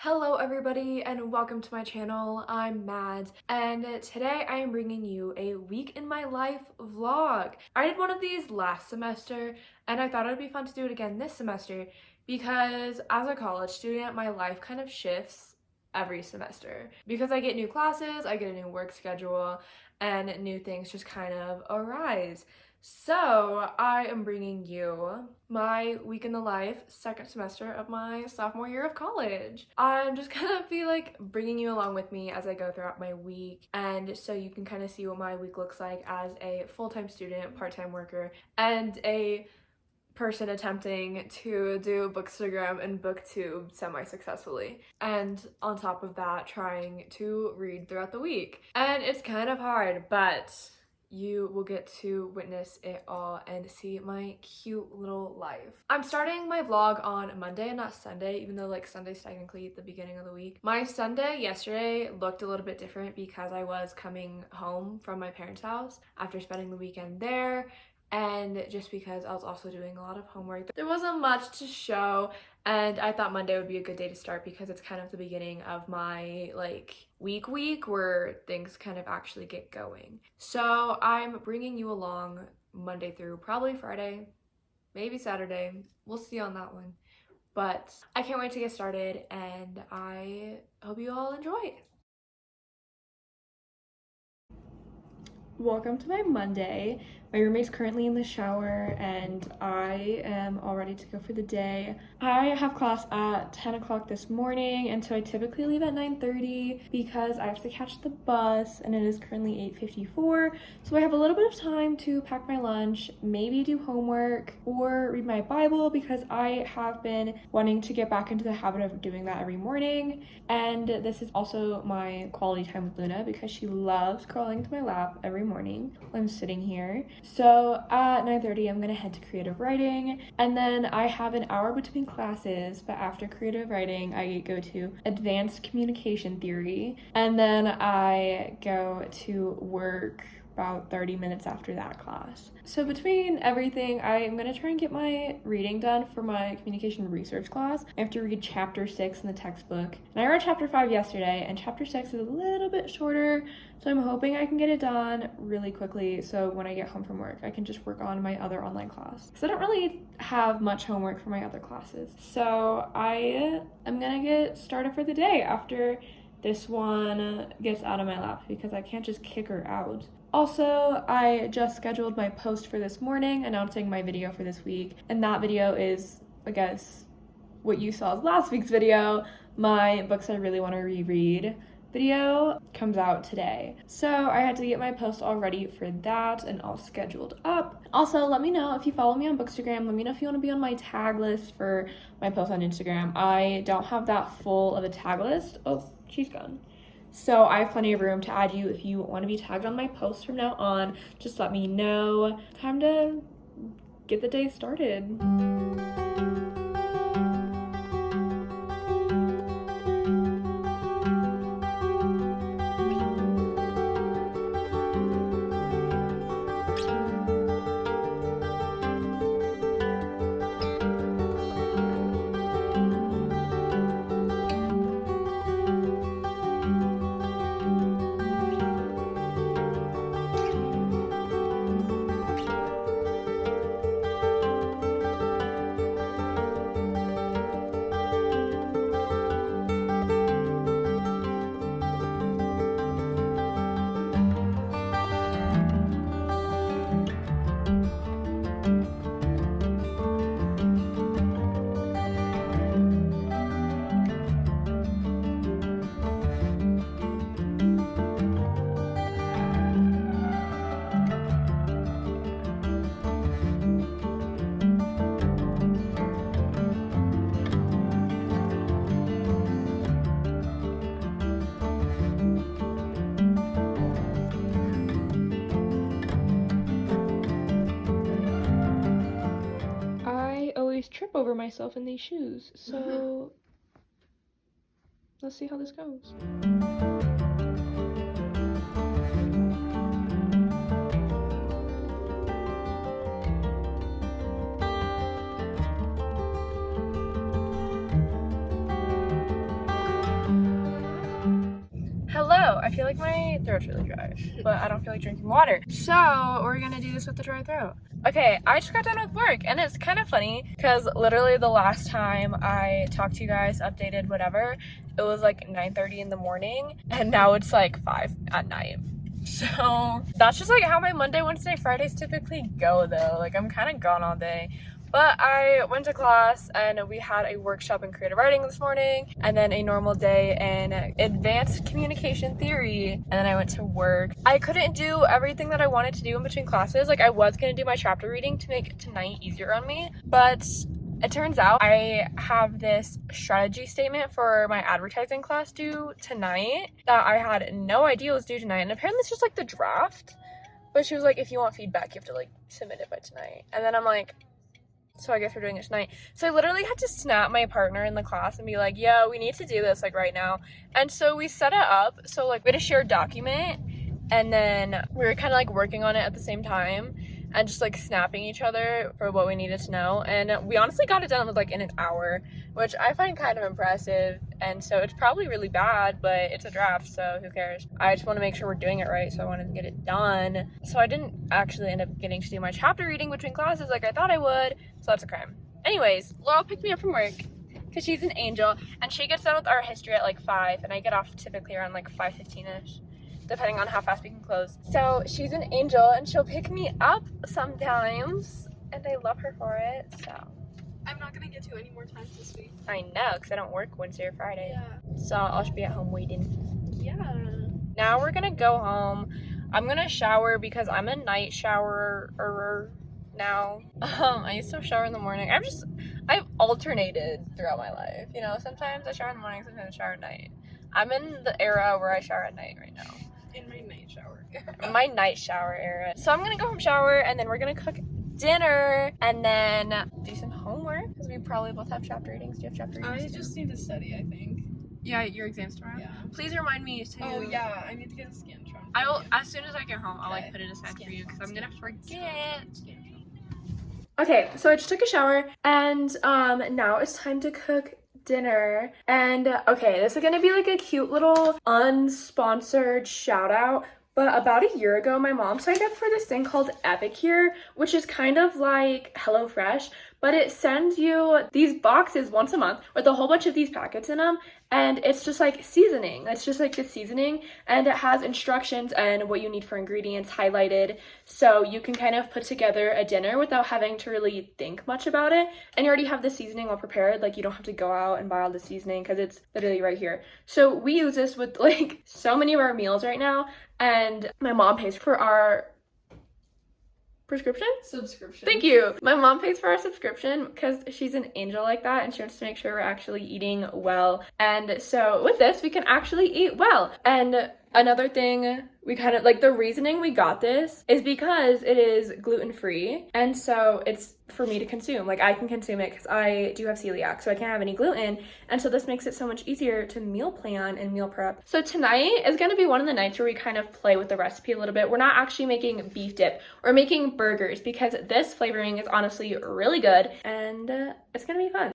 Hello everybody and welcome to my channel. I'm Mads and today I am bringing you a week in my life vlog. I did one of these last semester and I thought it would be fun to do it again this semester because as a college student my life kind of shifts every semester because I get new classes, I get a new work schedule, and new things just kind of arise. So I am bringing you my week in the life second semester of my sophomore year of college. I'm just gonna be like bringing you along with me as I go throughout my week, and so you can kind of see what my week looks like as a full-time student, part-time worker, and a person attempting to do Bookstagram and BookTube semi-successfully, and on top of that trying to read throughout the week. And it's kind of hard, but you will get to witness it all and see my cute little life. I'm starting my vlog on Monday and not Sunday, even though like Sunday's technically the beginning of the week. My Sunday yesterday looked a little bit different because I was coming home from my parents' house after spending the weekend there, and just because I was also doing a lot of homework. There wasn't much to show, and I thought Monday would be a good day to start because it's kind of the beginning of my like week where things kind of actually get going. So I'm bringing you along Monday through probably Friday, maybe Saturday. We'll see on that one. But I can't wait to get started and I hope you all enjoy. Welcome to my Monday. My roommate's currently in the shower and I am all ready to go for the day. I have class at 10 o'clock this morning, and so I typically leave at 9:30 because I have to catch the bus, and it is currently 8:54. So I have a little bit of time to pack my lunch, maybe do homework or read my Bible because I have been wanting to get back into the habit of doing that every morning. And this is also my quality time with Luna because she loves crawling into my lap every morning while I'm sitting here. So at 9:30 I'm gonna head to creative writing, and then I have an hour between classes, but after creative writing I go to advanced communication theory, and then I go to work about 30 minutes after that class. So between everything, I am going to try and get my reading done for my communication research class. I have to read chapter 6 in the textbook, and I read chapter 5 yesterday, and chapter 6 is a little bit shorter, so I'm hoping I can get it done really quickly so when I get home from work I can just work on my other online class, because I don't really have much homework for my other classes. So I am going to get started for the day after this one gets out of my lap because I can't just kick her out. Also, I just scheduled my post for this morning announcing my video for this week, and that video is, I guess, what you saw as last week's video. My books I really want to reread video comes out today. So I had to get my post all ready for that and all scheduled up. Also, let me know if you follow me on Bookstagram. Let me know if you want to be on my tag list for my post on Instagram. I don't have that full of a tag list. Oh, she's gone. So I have plenty of room to add you if you want to be tagged on my posts from now on. Just let me know. Time to get the day started. Trip over myself in these shoes, so let's see how this goes. feel like my throat's really dry, but I don't feel like drinking water. So we're gonna do this with the dry throat. Okay, I just got done with work, and it's kind of funny because literally the last time I talked to you guys, updated, whatever, it was like 9:30 in the morning, and now it's like 5 at night. So that's just like how my Monday, Wednesday, Fridays typically go though. Like I'm kind of gone all day. But I went to class and we had a workshop in creative writing this morning, and then a normal day in advanced communication theory, and then I went to work. I couldn't do everything that I wanted to do in between classes. Like I was gonna do my chapter reading to make tonight easier on me, but it turns out I have this strategy statement for my advertising class due tonight that I had no idea was due tonight, and apparently it's just like the draft. But she was like, if you want feedback, you have to like submit it by tonight. And then I'm like, so I guess we're doing it tonight. So I literally had to snap my partner in the class and be like, yeah, we need to do this like right now. And so we set it up. So like we had a shared document, and then we were kind of like working on it at the same time and just like snapping each other for what we needed to know. And we honestly got it done with like in an hour, which I find kind of impressive. And so it's probably really bad, but it's a draft, so who cares? I just want to make sure we're doing it right, so I wanted to get it done. So I didn't actually end up getting to do my chapter reading between classes like I thought I would, so that's a crime. Anyways, Laurel picked me up from work because she's an angel, and she gets done with our history at like 5, and I get off typically around like 5:15ish. Depending on how fast we can close. So she's an angel, and she'll pick me up sometimes, and I love her for it. So I'm not gonna get to any more times this week. I know, because I don't work Wednesday or Friday. Yeah. So I'll just be at home waiting. Yeah. Now we're gonna go home. I'm gonna shower because I'm a night showerer now. I used to shower in the morning. I've alternated throughout my life. You know, sometimes I shower in the morning, sometimes I shower at night. I'm in the era where I shower at night right now. In my night shower. My night shower era. So I'm gonna go home shower, and then we're gonna cook dinner, and then do some homework because we probably both have chapter readings. Do you have chapter readings? I just need to study, I think. Yeah, your exam's tomorrow. Yeah. Please remind me to. Oh yeah, I need to get a Scantron. I will as soon as I get home. I'll like Okay. put it aside for you because I'm gonna forget. Scantron. Okay, so I just took a shower, and now it's time to cook dinner. And okay, this is gonna be like a cute little unsponsored shout out, but about a year ago my mom signed up for this thing called Epicure, which is kind of like HelloFresh, but it sends you these boxes once a month with a whole bunch of these packets in them, and it's just like seasoning. It's just like the seasoning, and it has instructions and what you need for ingredients highlighted, so you can kind of put together a dinner without having to really think much about it, and you already have the seasoning all prepared. Like you don't have to go out and buy all the seasoning because it's literally right here. So we use this with like so many of our meals right now, and my mom pays for our subscription. Thank you. My mom pays for our subscription because she's an angel like that, and she wants to make sure we're actually eating well. And so with this, we can actually eat well. And another thing, we kind of like the reasoning we got this is because it is gluten-free, and so it's for me to consume. Like I can consume it because I do have celiac, so I can't have any gluten, and so this makes it so much easier to meal plan and meal prep. So tonight is going to be one of the nights where we kind of play with the recipe a little bit. We're not actually making beef dip, we're making burgers because this flavoring is honestly really good, and it's gonna be fun.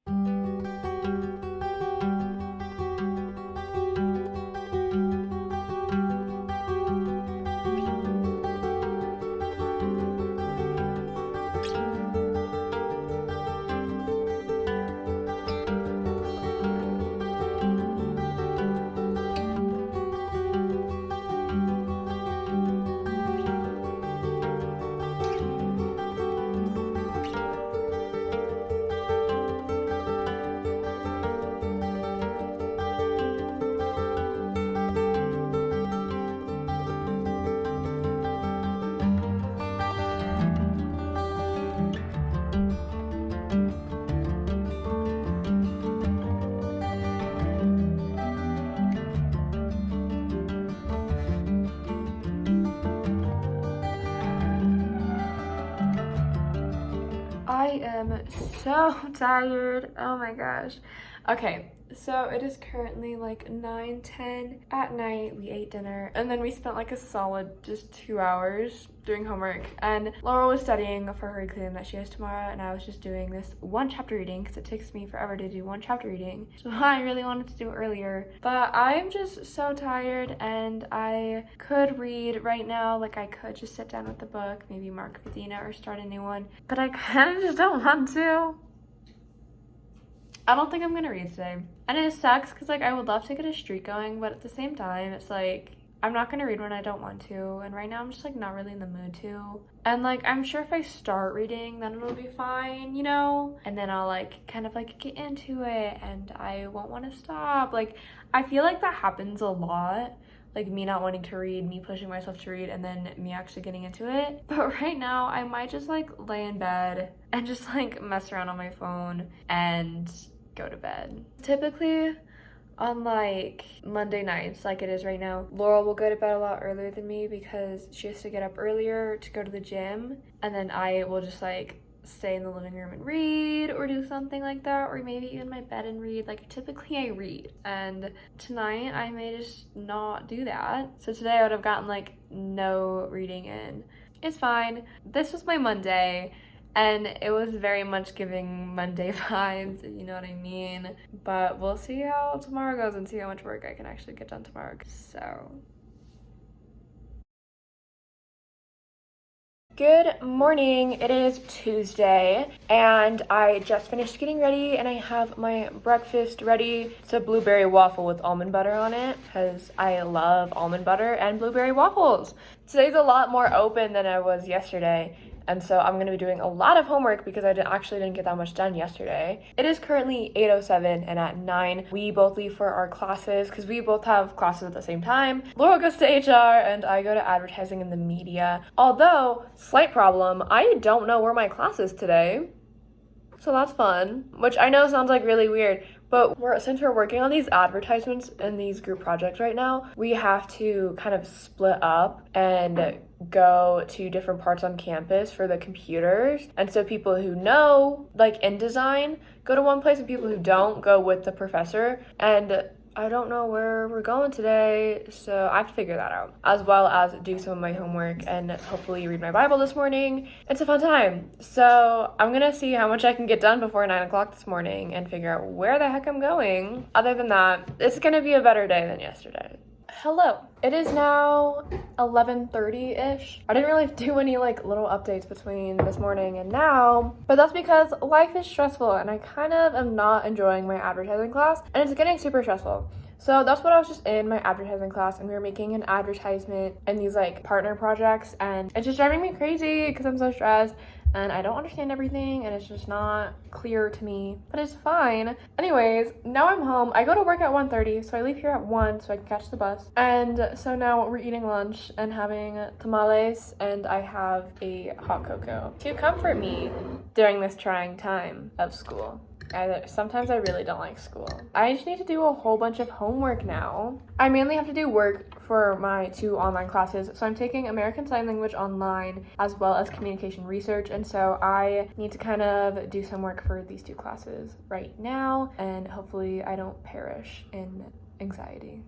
I am so tired. Oh my gosh. Okay, So it is currently like 9:10 at night. We ate dinner and then we spent like a solid just 2 hours doing homework. And Laura was studying for her exam that she has tomorrow, and I was just doing this one chapter reading because it takes me forever to do one chapter reading. So I really wanted to do it earlier, but I'm just so tired and I could read right now. Like I could just sit down with the book, maybe Mark Medina or start a new one, but I kind of just don't want to. I don't think I'm gonna read today. And it sucks because like I would love to get a streak going, but at the same time it's like I'm not gonna read when I don't want to, and right now I'm just like not really in the mood to. And like I'm sure if I start reading then it'll be fine, you know? And then I'll like kind of like get into it and I won't want to stop. Like I feel like that happens a lot. Like me not wanting to read, me pushing myself to read, and then me actually getting into it. But right now I might just like lay in bed and just like mess around on my phone and go to bed. Typically on like Monday nights, like it is right now, Laurel will go to bed a lot earlier than me because she has to get up earlier to go to the gym, and then I will just like stay in the living room and read or do something like that, or maybe even my bed and read. Like typically I read, and tonight I may just not do that. So today I would have gotten like no reading in. It's fine. This was my Monday, and it was very much giving Monday vibes, if you know what I mean. But we'll see how tomorrow goes and see how much work I can actually get done tomorrow. So good morning. It is Tuesday and I just finished getting ready and I have my breakfast ready. It's a blueberry waffle with almond butter on it because I love almond butter and blueberry waffles. Today's a lot more open than I was yesterday. And so I'm going to be doing a lot of homework because I actually didn't get that much done yesterday. It is currently 8:07 and at 9 we both leave for our classes because we both have classes at the same time. Laura goes to HR and I go to advertising in the media. Although, slight problem, I don't know where my class is today. So that's fun, which I know sounds like really weird, but since we're working on these advertisements and these group projects right now, we have to kind of split up and go to different parts on campus for the computers. And so people who know, like InDesign, go to one place, and people who don't go with the professor. And I don't know where we're going today, so I have to figure that out, as well as do some of my homework and hopefully read my Bible this morning. It's a fun time. So I'm gonna see how much I can get done before 9 o'clock this morning and figure out where the heck I'm going. Other than that, it's gonna be a better day than yesterday. Hello. It is now 11:30-ish. I didn't really do any like little updates between this morning and now, but that's because life is stressful and I kind of am not enjoying my advertising class and it's getting super stressful. So that's what I was just in my advertising class, and we were making an advertisement and these like partner projects, and it's just driving me crazy because I'm so stressed and I don't understand everything and it's just not clear to me, but it's fine. Anyways, now I'm home. I go to work at 1:30, so I leave here at 1 so I can catch the bus. And so now we're eating lunch and having tamales, and I have a hot cocoa to comfort me during this trying time of school. Sometimes I really don't like school. I just need to do a whole bunch of homework now. I mainly have to do work for my 2 online classes. So I'm taking American Sign Language online as well as communication research. And so I need to kind of do some work for these 2 classes right now. And hopefully I don't perish in anxiety.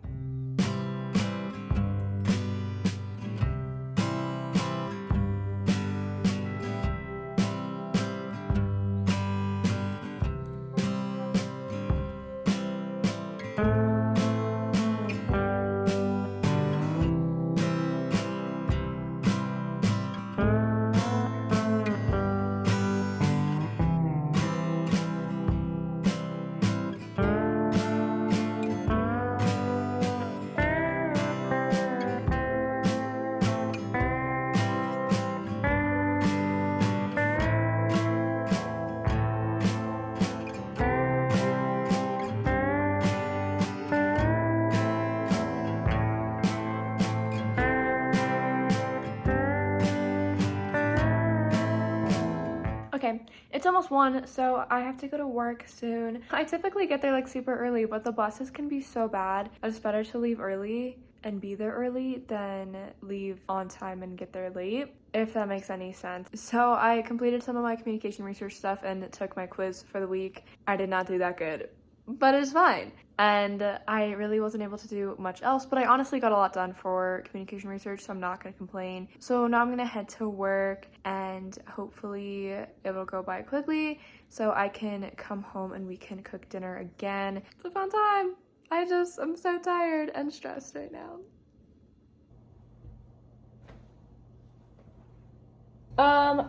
Okay, it's almost 1, so I have to go to work soon. I typically get there like super early, but the buses can be so bad. It's better to leave early and be there early than leave on time and get there late, if that makes any sense. So I completed some of my communication research stuff and took my quiz for the week. I did not do that good. but it's fine. And I really wasn't able to do much else, but I honestly got a lot done for communication research, so I'm not going to complain. So now I'm going to head to work, and hopefully it'll go by quickly so I can come home and we can cook dinner again. It's a fun time. I'm so tired and stressed right now.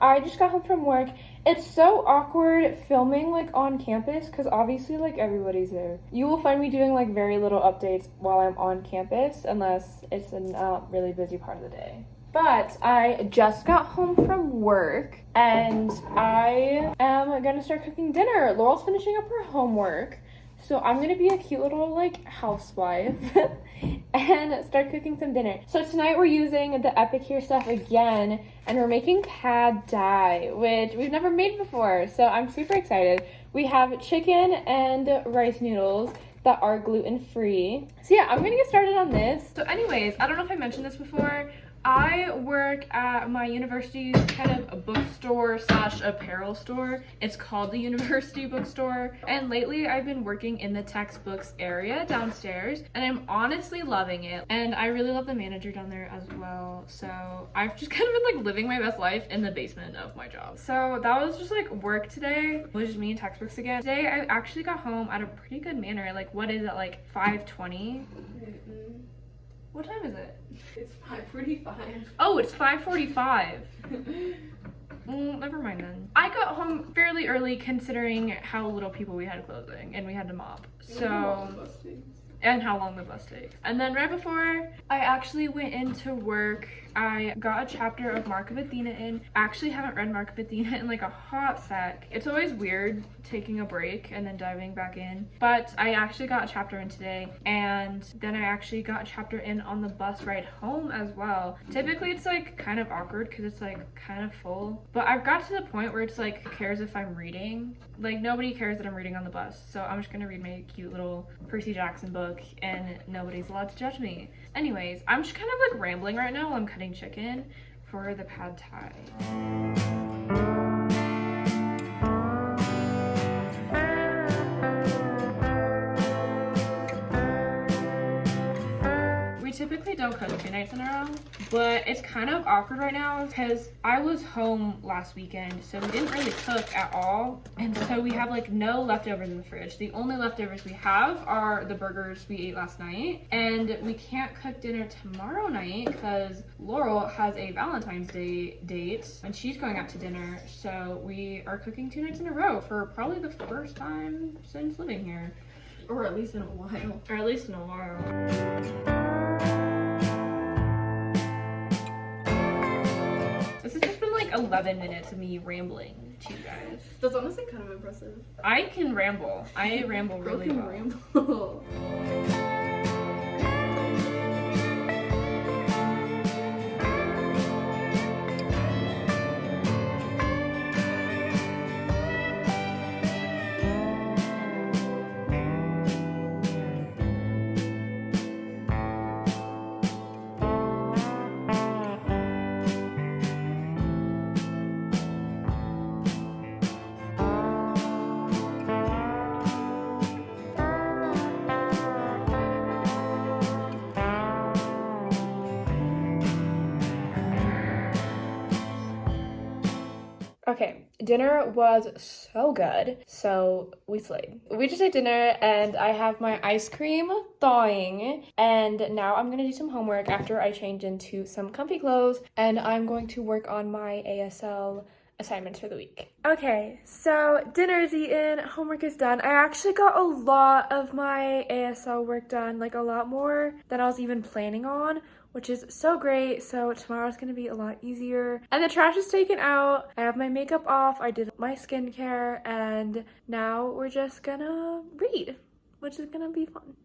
I just got home from work. It's so awkward filming like on campus because obviously like everybody's there. You will find me doing like very little updates while I'm on campus unless it's a really busy part of the day. But I just got home from work and I am gonna start cooking dinner. Laurel's finishing up her homework. So I'm gonna be a cute little like housewife and start cooking some dinner. So tonight we're using the Epicure stuff again, and we're making pad thai, which we've never made before. So I'm super excited. We have chicken and rice noodles that are gluten-free. So yeah, I'm gonna get started on this. So anyways, I don't know if I mentioned this before. I work at my university's kind of a bookstore slash apparel store. It's called the University Bookstore. And lately I've been working in the textbooks area downstairs and I'm honestly loving it. And I really love the manager down there as well. So I've just kind of been like living my best life in the basement of my job. So that was just like work today. It was just me and textbooks again. Today I actually got home at a pretty good manner. Like what is it, like 5:20? What time is it? It's 5:45. Oh, it's 5:45. Never mind then. I got home fairly early considering how little people we had closing and we had to mop. And how long the bus takes. And then right before I actually went into work, I got a chapter of Mark of Athena in. I actually haven't read Mark of Athena in like a hot sec. It's always weird taking a break and then diving back in. But I actually got a chapter in today, and then I actually got a chapter in on the bus ride home as well. Typically it's like kind of awkward because it's like kind of full. But I've got to the point where it's like, who cares if I'm reading? Like nobody cares that I'm reading on the bus. So I'm just gonna read my cute little Percy Jackson book and nobody's allowed to judge me. Anyways, I'm just kind of like rambling right now while I'm cutting chicken for the pad thai. We typically don't cook 2 nights in a row, but it's kind of awkward right now because I was home last weekend, so we didn't really cook at all, and so we have like no leftovers in the fridge. The only leftovers we have are the burgers we ate last night, and we can't cook dinner tomorrow night because Laurel has a Valentine's Day date and she's going out to dinner, so we are cooking 2 nights in a row for probably the first time since living here. Or at least in a while. Or at least in a while. This has just been like 11 minutes of me rambling to you guys. That's honestly kind of impressive. I can ramble. I ramble really well. Ramble. Okay, dinner was so good, so we slayed. We just ate dinner and I have my ice cream thawing, and now I'm gonna do some homework after I change into some comfy clothes, and I'm going to work on my ASL assignments for the week. Okay, so dinner's eaten, homework is done. I actually got a lot of my ASL work done, like a lot more than I was even planning on, which is so great. So tomorrow's gonna be a lot easier. And the trash is taken out. I have my makeup off. I did my skincare, and now we're just gonna read, which is gonna be fun.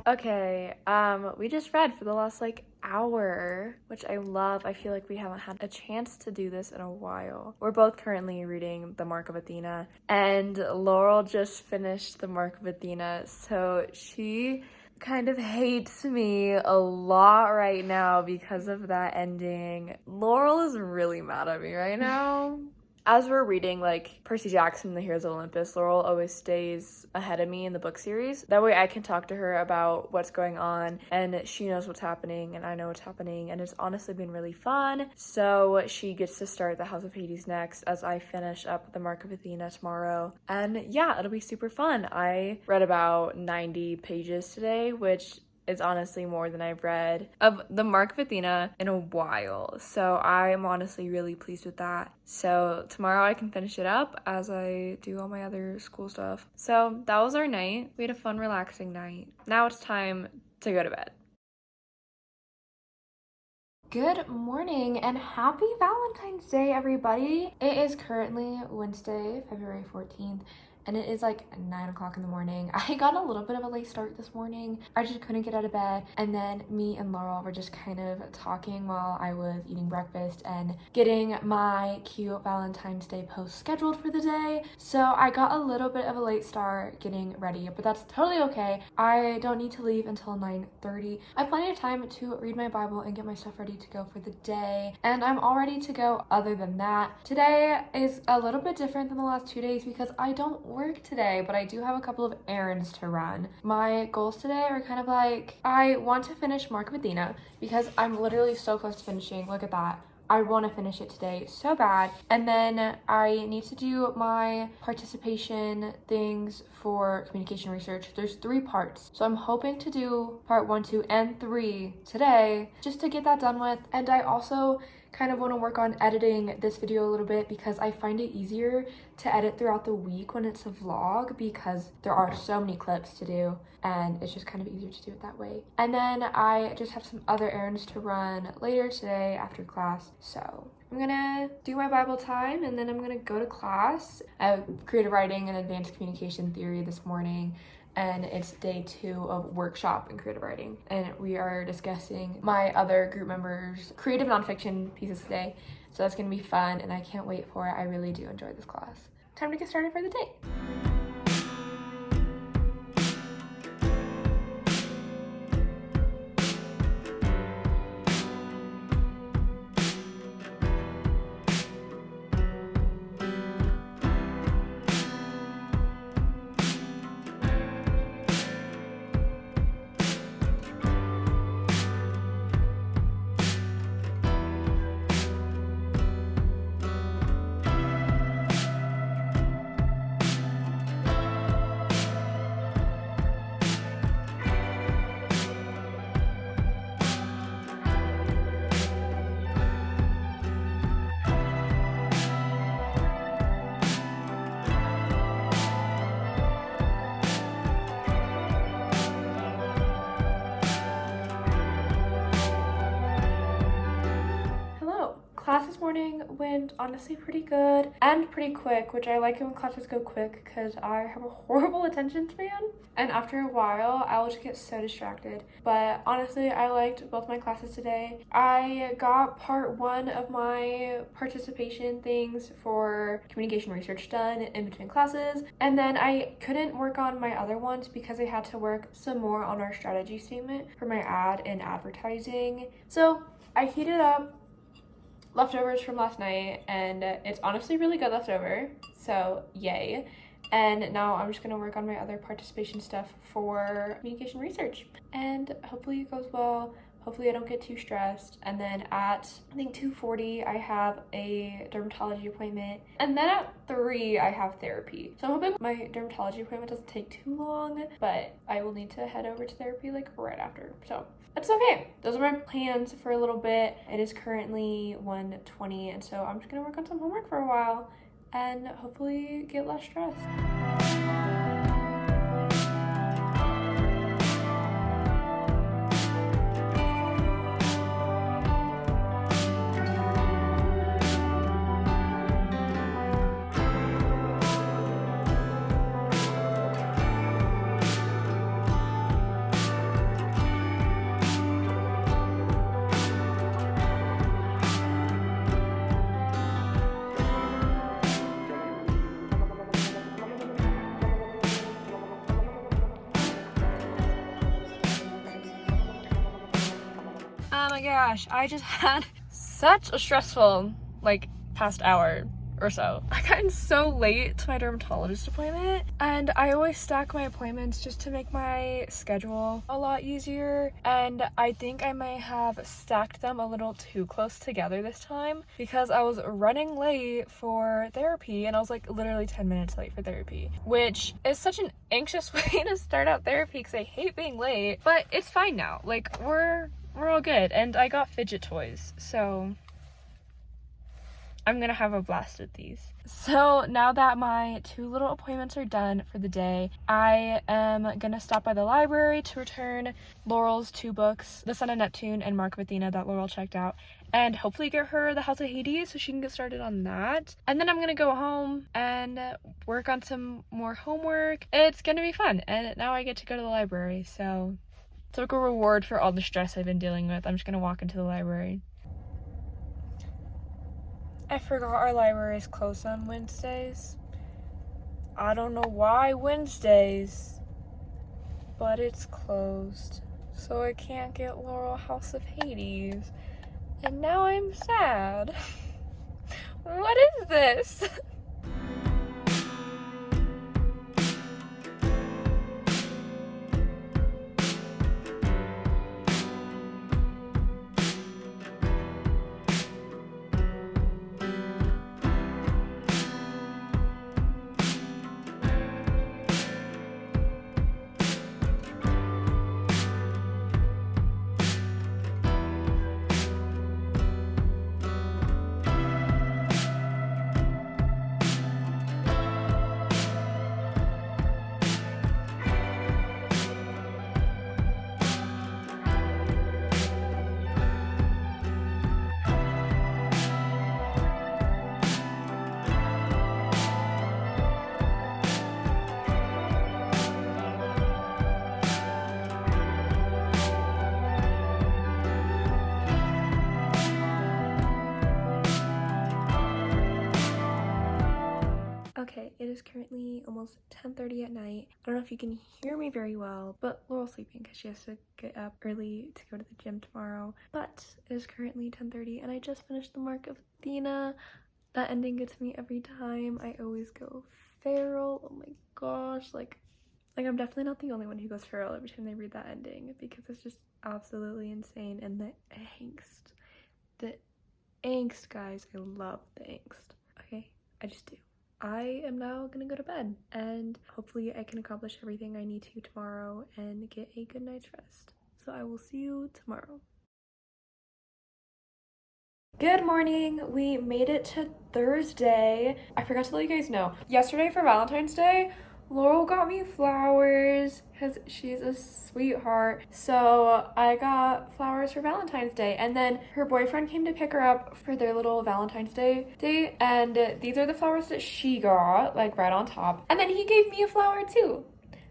Okay, we just read for the last hour, which I love. I feel like we haven't had a chance to do this in a while. We're both currently reading The Mark of Athena, and Laurel just finished The Mark of Athena, so she kind of hates me a lot right now because of that ending. Laurel is really mad at me right now. As we're reading Percy Jackson and the Heroes of Olympus, Laurel always stays ahead of me in the book series. That way I can talk to her about what's going on, and she knows what's happening and I know what's happening, and it's honestly been really fun. So she gets to start the House of Hades next as I finish up the Mark of Athena tomorrow. And yeah, it'll be super fun. I read about 90 pages today, which is honestly more than I've read of the Mark of Athena in a while. So I'm honestly really pleased with that. So tomorrow I can finish it up as I do all my other school stuff. So that was our night. We had a fun, relaxing night. Now it's time to go to bed. Good morning and happy Valentine's Day, everybody. It is currently Wednesday, February 14th. And it is 9 o'clock in the morning. I got a little bit of a late start this morning. I just couldn't get out of bed. And then me and Laurel were just kind of talking while I was eating breakfast and getting my cute Valentine's Day post scheduled for the day. So I got a little bit of a late start getting ready, but that's totally okay. I don't need to leave until 9:30. I have plenty of time to read my Bible and get my stuff ready to go for the day. And I'm all ready to go other than that. Today is a little bit different than the last 2 days because I don't work today, but I do have a couple of errands to run. My goals today are kind of I want to finish Mark of Athena because I'm literally so close to finishing. Look at that. I want to finish it today so bad. And then I need to do my participation things for communication research. There's 3 parts. So I'm hoping to do part 1, 2, and 3 today just to get that done with. And I also kind of want to work on editing this video a little bit because I find it easier to edit throughout the week when it's a vlog because there are so many clips to do and it's just kind of easier to do it that way. And then I just have some other errands to run later today after class. So I'm gonna do my Bible time and then I'm gonna go to class. I have creative writing and advanced communication theory this morning, and it's day 2 of workshop in creative writing. And we are discussing my other group members' creative nonfiction pieces today. So that's gonna be fun and I can't wait for it. I really do enjoy this class. Time to get started for the day. Class this morning went honestly pretty good and pretty quick, which I like it when classes go quick because I have a horrible attention span. And after a while, I'll just get so distracted. But honestly, I liked both my classes today. I got part 1 of my participation things for communication research done in between classes. And then I couldn't work on my other ones because I had to work some more on our strategy statement for my ad in advertising. So I heated up leftovers from last night and it's honestly really good leftover, so yay. And now I'm just gonna work on my other participation stuff for communication research and hopefully it goes well. Hopefully I don't get too stressed. And then at I think 2:40 I have a dermatology appointment, and then at 3 I have therapy. So I'm hoping my dermatology appointment doesn't take too long, but I will need to head over to therapy right after. So it's okay. Those are my plans for a little bit. It is currently 1:20, and so I'm just gonna work on some homework for a while and hopefully get less stressed. gosh, I just had such a stressful, like, past hour or so. I got so late to my dermatologist appointment, and I always stack my appointments just to make my schedule a lot easier, and I think I may have stacked them a little too close together this time because I was running late for therapy, and I was like literally 10 minutes late for therapy, which is such an anxious way to start out therapy because I hate being late, but it's fine now. Like, we're all good, and I got fidget toys, so I'm gonna have a blast with these. So now that my 2 little appointments are done for the day, I am gonna stop by the library to return Laurel's 2 books, The Son of Neptune and Mark of Athena, that Laurel checked out, and hopefully get her The House of Hades so she can get started on that. And then I'm gonna go home and work on some more homework. It's gonna be fun, and now I get to go to the library, so it's like a reward for all the stress I've been dealing with. I'm just gonna walk into the library. I forgot our library is closed on Wednesdays. I don't know why Wednesdays, but it's closed. So I can't get Laurel House of Hades. And now I'm sad. What is this? Okay, it is currently almost 10:30 at night. I don't know if you can hear me very well, but Laurel's sleeping because she has to get up early to go to the gym tomorrow. But it is currently 10:30 and I just finished the Mark of Athena. That ending gets me every time. I always go feral. Oh my gosh, like I'm definitely not the only one who goes feral every time they read that ending because it's just absolutely insane. And the angst, guys, I love the angst. Okay, I just do. I am now gonna go to bed and hopefully I can accomplish everything I need to tomorrow and get a good night's rest. So I will see you tomorrow. Good morning. We made it to Thursday. I forgot to let you guys know. Yesterday for Valentine's Day, Laurel got me flowers because she's a sweetheart. So I got flowers for Valentine's Day, and then her boyfriend came to pick her up for their little Valentine's Day date, and these are the flowers that she got, like right on top. And then he gave me a flower too.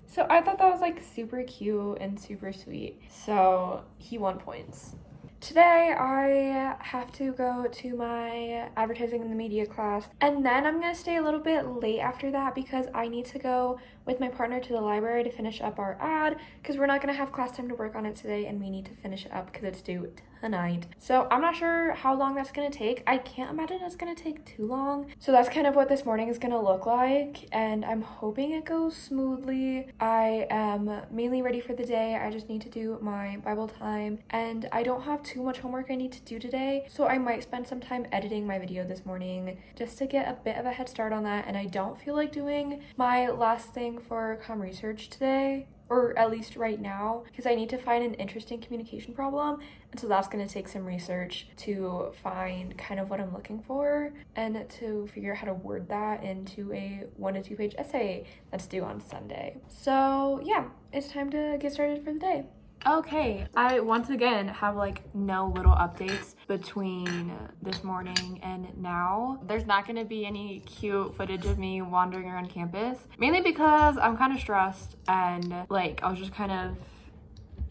So I thought that was like super cute and super sweet. So he won points. Today I have to go to my advertising in the media class, and then I'm gonna stay a little bit late after that because I need to go with my partner to the library to finish up our ad because we're not gonna have class time to work on it today and we need to finish it up because it's due tonight. So I'm not sure how long that's gonna take. I can't imagine it's gonna take too long. So that's kind of what this morning is gonna look like, and I'm hoping it goes smoothly. I am mainly ready for the day. I just need to do my Bible time, and I don't have too much homework I need to do today, so I might spend some time editing my video this morning just to get a bit of a head start on that. And I don't feel like doing my last thing for comm research today, or at least right now, because I need to find an interesting communication problem, and so that's going to take some research to find kind of what I'm looking for and to figure out how to word that into a 1 to 2 page essay that's due on Sunday. So yeah, it's time to get started for the day. Okay, I once again have like no little updates between this morning and now. There's not going to be any cute footage of me wandering around campus, mainly because I'm kind of stressed and like I was just kind of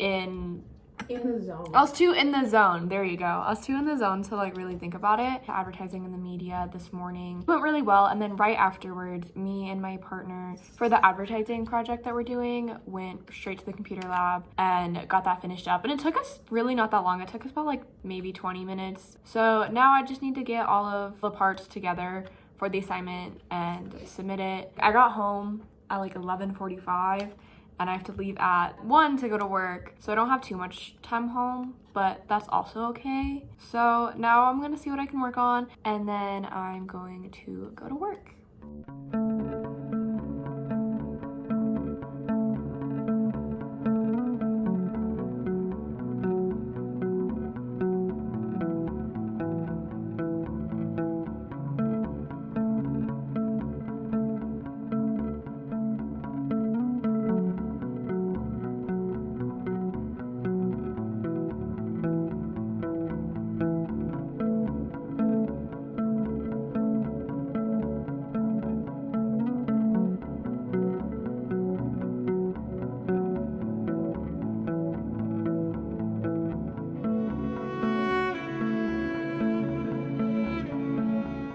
in In the zone. I was too in the zone. There you go. I was too in the zone to like really think about it. Advertising in the media this morning went really well. And then right afterwards, me and my partner for the advertising project that we're doing went straight to the computer lab and got that finished up. And it took us really not that long. It took us about like maybe 20 minutes. So now I just need to get all of the parts together for the assignment and submit it. I got home at like 11:45. And I have to leave at 1 to go to work, so I don't have too much time home, but that's also okay. So now I'm gonna see what I can work on, and then I'm going to go to work.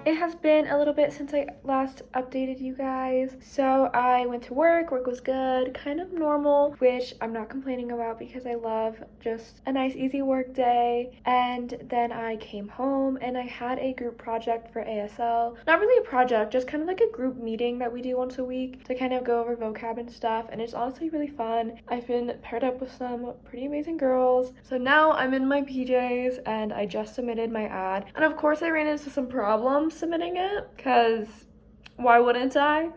It has been a little bit since I last updated you guys. So I went to work was good, kind of normal, which I'm not complaining about because I love just a nice easy work day. And then I came home and I had a group project for ASL. Not really a project, just kind of like a group meeting that we do once a week to kind of go over vocab and stuff, and it's honestly really fun. I've been paired up with some pretty amazing girls. So now I'm in my PJs and I just submitted my ad. And of course I ran into some problems submitting it, because why wouldn't I?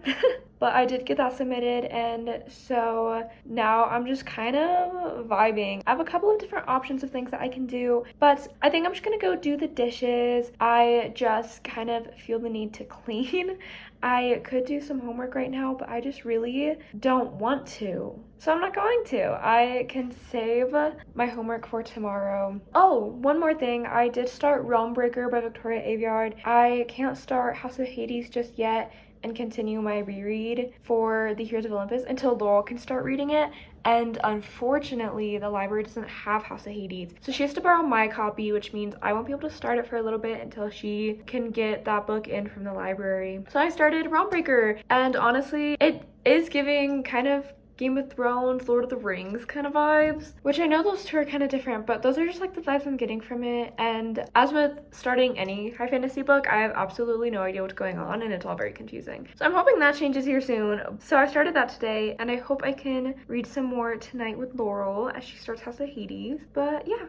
But I did get that submitted, and so now I'm just kind of vibing. I have a couple of different options of things that I can do, but I think I'm just gonna go do the dishes. I just kind of feel the need to clean. I could do some homework right now, but I just really don't want to. So I'm not going to. I can save my homework for tomorrow. Oh, one more thing. I did start Realmbreaker by Victoria Aveyard. I can't start House of Hades just yet and continue my reread for the Heroes of Olympus until Laurel can start reading it. And unfortunately, the library doesn't have House of Hades. So she has to borrow my copy, which means I won't be able to start it for a little bit until she can get that book in from the library. So I started Realmbreaker, and honestly, it is giving kind of Game of Thrones, Lord of the Rings kind of vibes, which I know those two are kind of different, but those are just like the vibes I'm getting from it. And as with starting any high fantasy book, I have absolutely no idea what's going on, and it's all very confusing. So I'm hoping that changes here soon. So I started that today, and I hope I can read some more tonight with Laurel as she starts House of Hades. But yeah.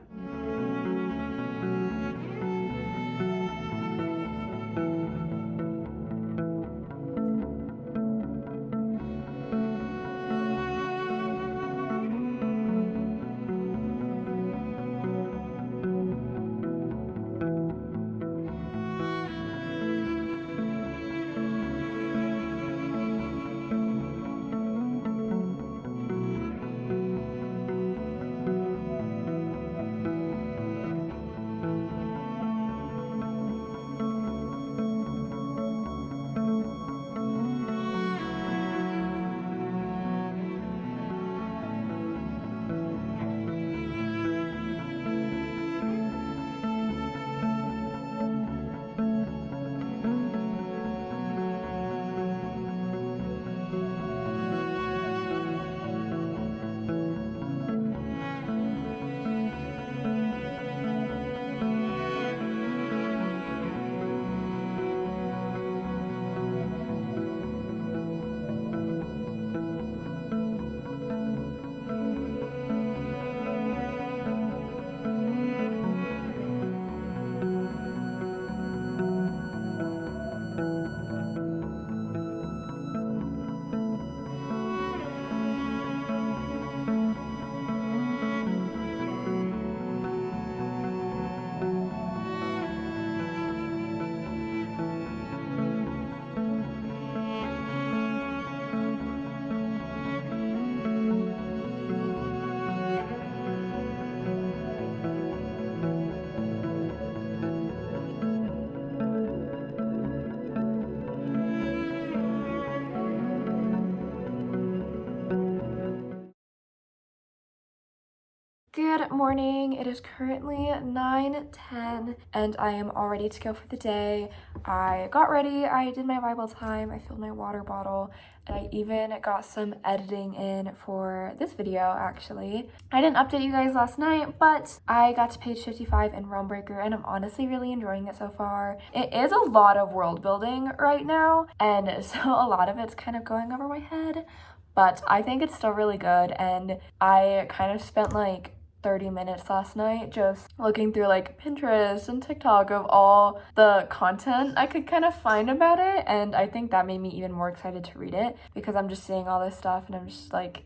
Good morning. It is currently 9:10 and I am all ready to go for the day. I got ready, I did my Bible time, I filled my water bottle, and I even got some editing in for this video actually. I didn't update you guys last night, but I got to page 55 in Realm Breaker and I'm honestly really enjoying it so far. It is a lot of world building right now, and so a lot of it's kind of going over my head, but I think it's still really good. And I kind of spent like 30 minutes last night just looking through like Pinterest and TikTok of all the content I could kind of find about it, and I think that made me even more excited to read it because I'm just seeing all this stuff and I'm just like,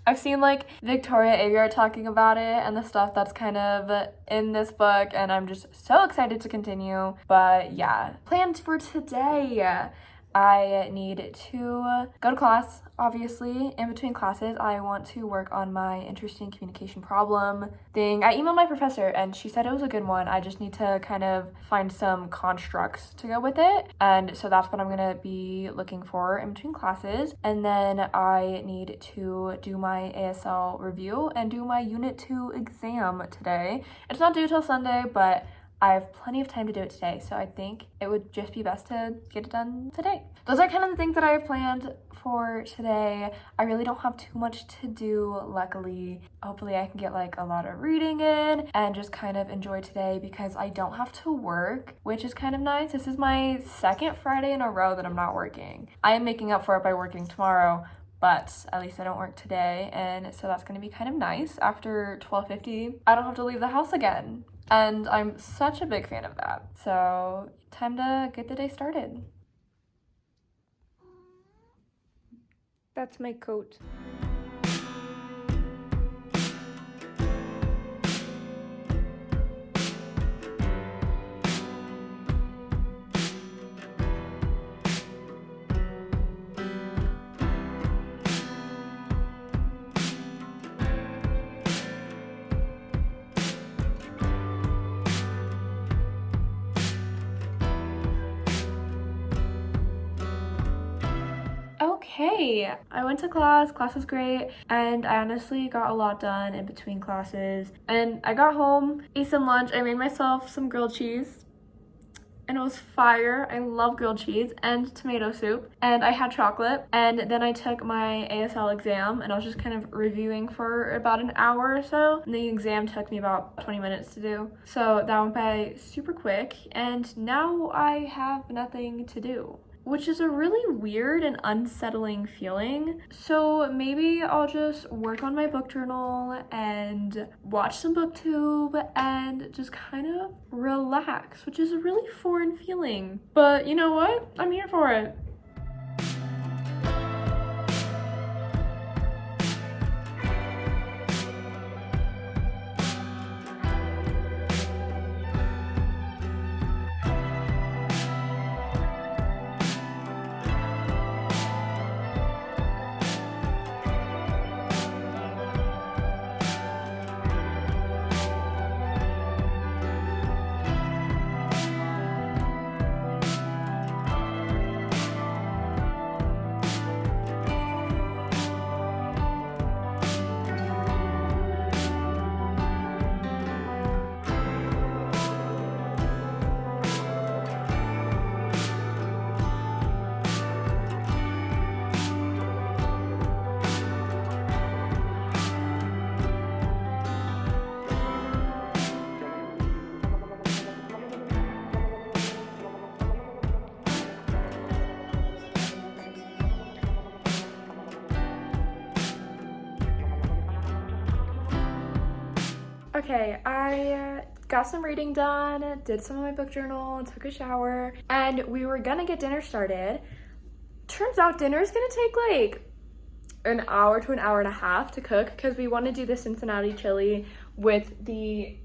I've seen like Victoria Aveyard talking about it and the stuff that's kind of in this book, and I'm just so excited to continue. But yeah, plans for today. I need to go to class, obviously. In between classes, I want to work on my interesting communication problem thing. I emailed my professor and she said it was a good one. I just need to kind of find some constructs to go with it. And so that's what I'm gonna be looking for in between classes. And then I need to do my ASL review and do my Unit 2 exam today. It's not due till Sunday, but I have plenty of time to do it today, so I think it would just be best to get it done today. Those are kind of the things that I have planned for today. I really don't have too much to do, luckily. Hopefully I can get like a lot of reading in and just kind of enjoy today because I don't have to work, which is kind of nice. This is my second Friday in a row that I'm not working. I am making up for it by working tomorrow, but at least I don't work today, and so that's gonna be kind of nice. After 12:50, I don't have to leave the house again. And I'm such a big fan of that. So time to get the day started. That's my coat. Okay, I went to class was great, and I honestly got a lot done in between classes. And I got home, ate some lunch, I made myself some grilled cheese, and it was fire. I love grilled cheese and tomato soup, and I had chocolate. And then I took my ASL exam, and I was just kind of reviewing for about an hour or so, and the exam took me about 20 minutes to do. So that went by super quick, and now I have nothing to do, which is a really weird and unsettling feeling. So maybe I'll just work on my book journal and watch some booktube and just kind of relax, which is a really foreign feeling. But you know what? I'm here for it. Okay, I got some reading done, did some of my book journal, took a shower, and we were gonna get dinner started. Turns out dinner's gonna take like an hour to an hour and a half to cook because we want to do the Cincinnati chili with the,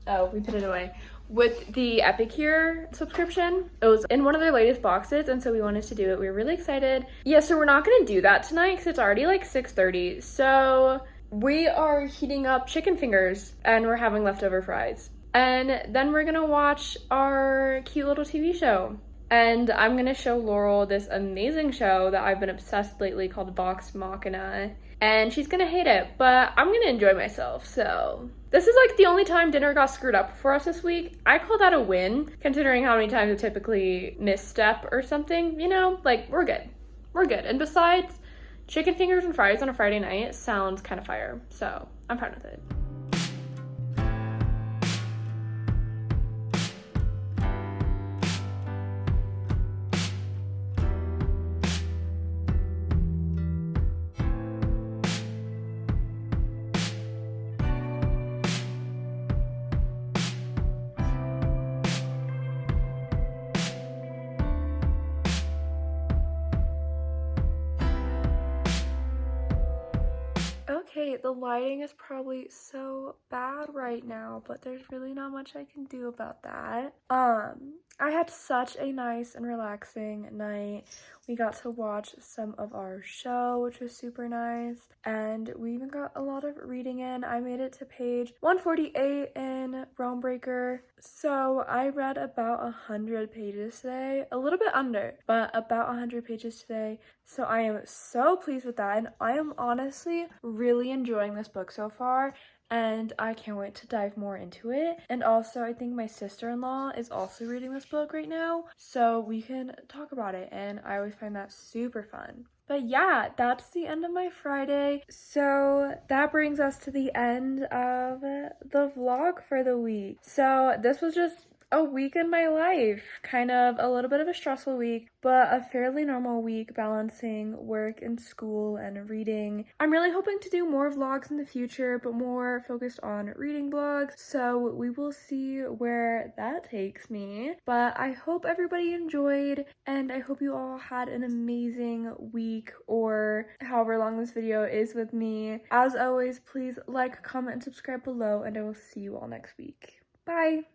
oh, we put it away, with the Epicure subscription. It was in one of their latest boxes, and so we wanted to do it. We were really excited. Yeah, so we're not gonna do that tonight because it's already like 6:30. So we are heating up chicken fingers and we're having leftover fries. And then we're gonna watch our cute little TV show. and I'm gonna show Laurel this amazing show that I've been obsessed lately called Vox Machina, and she's gonna hate it, but I'm gonna enjoy myself. So this is like the only time dinner got screwed up for us this week. I call that a win, considering how many times I typically misstep or something, you know? Like, we're good. We're good. And besides, chicken fingers and fries on a Friday night sounds kind of fire, so I'm fine with it. Okay, the lighting is probably so bad right now, but there's really not much I can do about that. I had such a nice and relaxing night. We got to watch some of our show, which was super nice, and we even got a lot of reading in. I made it to page 148 in Realmbreaker, so I read about 100 pages today, a little bit under, but about 100 pages today. So I am so pleased with that, and I am honestly really enjoying this book so far, and I can't wait to dive more into it. And also, I think my sister-in-law is also reading this book right now, so we can talk about it, and I always find that super fun. But yeah, that's the end of my Friday. So that brings us to the end of the vlog for the week. So this was just a week in my life, kind of a little bit of a stressful week, but a fairly normal week balancing work and school and reading. I'm really hoping to do more vlogs in the future, but more focused on reading vlogs, so we will see where that takes me. But I hope everybody enjoyed, and I hope you all had an amazing week, or however long this video is with me. As always, please like, comment, and subscribe below, and I will see you all next week. Bye!